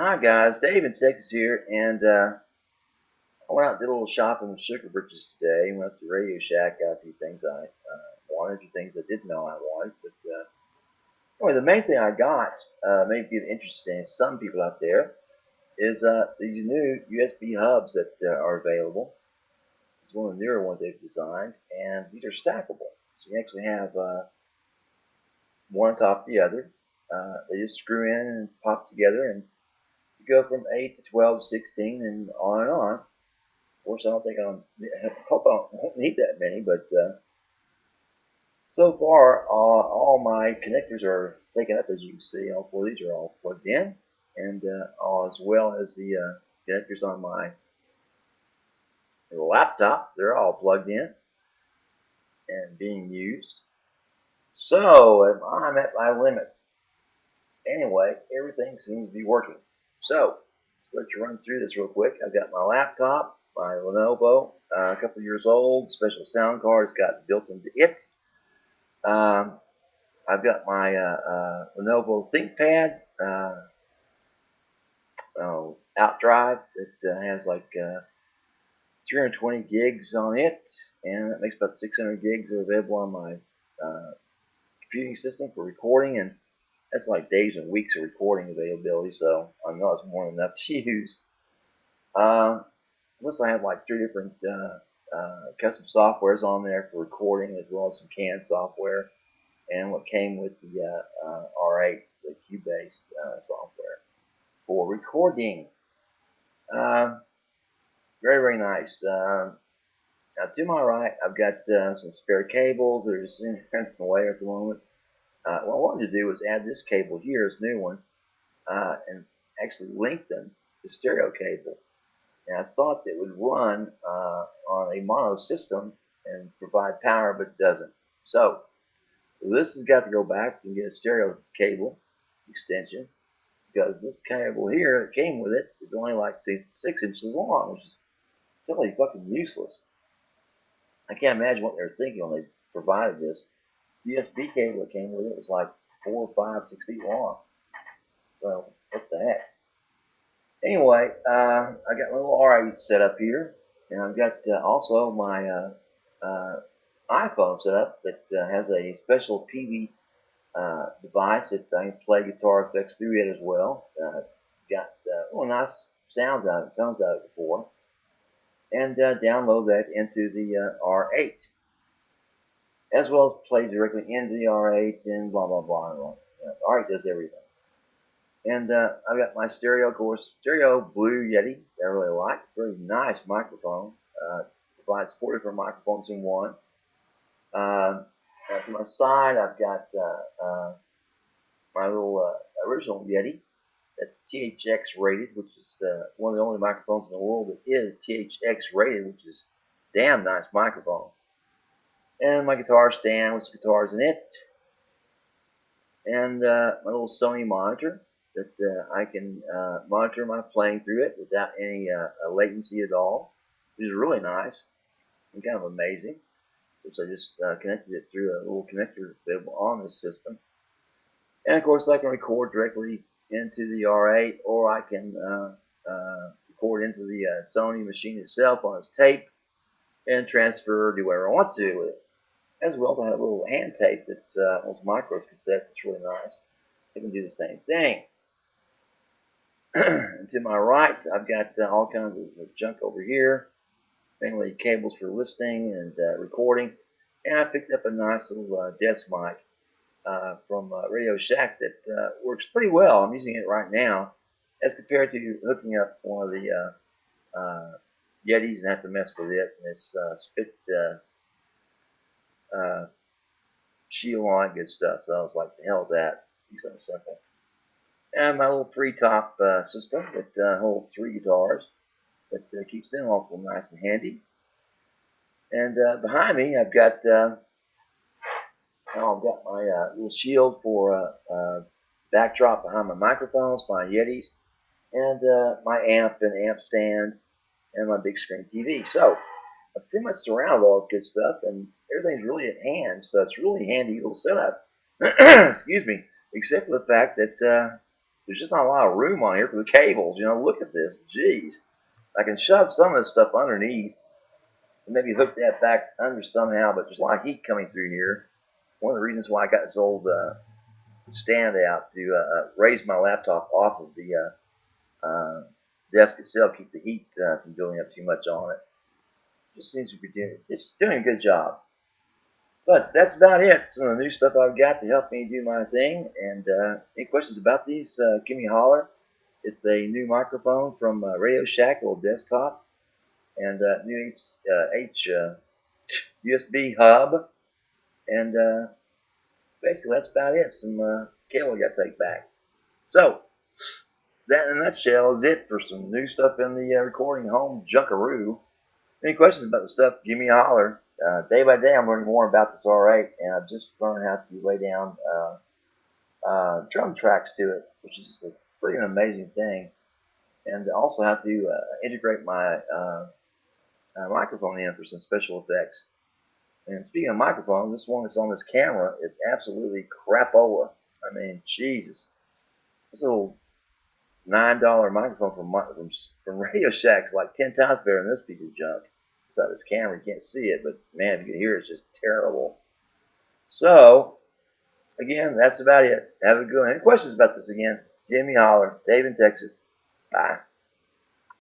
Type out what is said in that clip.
Hi guys, Davesintexas here, and I went out and did a little shopping with Sugar Britches today. Went up to Radio Shack, got a few things I wanted, a few things I didn't know I wanted. But anyway, the main thing I got, may be interesting to some people out there, is these new USB hubs that are available. This is one of the newer ones they've designed, and these are stackable. So you actually have one on top of the other. They just screw in and pop together, and you go from 8 to 12 to 16 and on and on. Of course, I don't think hope I won't need that many, but so far, all my connectors are taken up, as you can see. All four of these are all plugged in, and as well as the connectors on my laptop, they're all plugged in and being used. So I'm at my limit. Anyway, everything seems to be working. So let's run through this real quick. I've got my laptop, my Lenovo, a couple years old, special sound card. It's got built into it. I've got my Lenovo ThinkPad OutDrive that has like 320 gigs on it, and that makes about 600 gigs available on my computing system for recording, and that's like days and weeks of recording availability, so I know it's more than enough to use. Plus I have like three different custom softwares on there for recording, as well as some canned software, and what came with the R8, the Cubase software for recording. Very, very nice. Now to my right, I've got some spare cables that are just in the way at the moment. What I wanted to do was add this cable here, this new one, and actually link them to stereo cable. And I thought it would run on a mono system and provide power, but it doesn't. So this has got to go back and get a stereo cable extension, because this cable here that came with it is only like 6 inches long, which is totally fucking useless. I can't imagine what they were thinking when they provided this. USB cable that came with it was like 4, 5, 6 feet long. So what the heck? Anyway, I got a little R8 set up here, and I've got also my iPhone set up that has a special PV device that I can play guitar effects through it as well. Got nice sounds out of it, tones out of it before, and download that into the R8, as well as play directly into the R8 and blah blah blah. R8 does everything. And I've got my stereo, of course, stereo Blue Yeti that I really like. Very nice microphone. Provides 4 different microphones in one. To my side, I've got my little original Yeti. That's THX rated, which is one of the only microphones in the world that is THX rated, which is a damn nice microphone. And my guitar stand with some guitars in it. And my little Sony monitor that I can monitor my playing through it without any latency at all, which is really nice and kind of amazing. Which I just connected it through a little connector available on this system. And of course I can record directly into the R8, or I can record into the Sony machine itself on its tape and transfer or do whatever I want to do with it. As well as I have a little hand tape that's those micro cassettes. It's really nice. I can do the same thing. To my right, I've got all kinds of junk over here, mainly cables for listening and recording. And I picked up a nice little desk mic from Radio Shack that works pretty well. I'm using it right now, as compared to hooking up one of the Yetis and have to mess with it and its spit shield and all that good stuff. So I was like, the hell with that. Do something simple. And my little 3-top system that holds 3 guitars, that keeps them awful nice and handy. And behind me, I've got my little shield for backdrop behind my microphones, my Yetis, and my amp and amp stand, and my big screen TV. So I'm pretty much surrounded with all this good stuff, and everything's really at hand. So it's really handy little setup. Excuse me. Except for the fact that there's just not a lot of room on here for the cables. You know, look at this. Jeez. I can shove some of this stuff underneath and maybe hook that back under somehow, but there's a lot of heat coming through here. One of the reasons why I got this old stand out to raise my laptop off of the desk itself, keep the heat from building up too much on it. Just seems to be doing a good job. But that's about it. Some of the new stuff I've got to help me do my thing. And any questions about these, give me a holler. It's a new microphone from Radio Shack, a little desktop, and new USB hub. And basically, that's about it. Some cable I got to take back. So, that in a nutshell is it for some new stuff in the recording home junkaroo. Any questions about the stuff, give me a holler. Day by day, I'm learning more about this R8, and I've just learned how to lay down drum tracks to it, which is just a pretty amazing thing. And also how to integrate my microphone in for some special effects. And speaking of microphones, this one that's on this camera is absolutely crapola. I mean, Jesus. This little $9 microphone from Radio Shack is like 10 times better than this piece of junk. Inside this camera, you can't see it, but man, if you can hear it, it's just terrible. So, again, that's about it. Have a good one. Any questions about this again? Give me a holler. Davesintexas. Bye.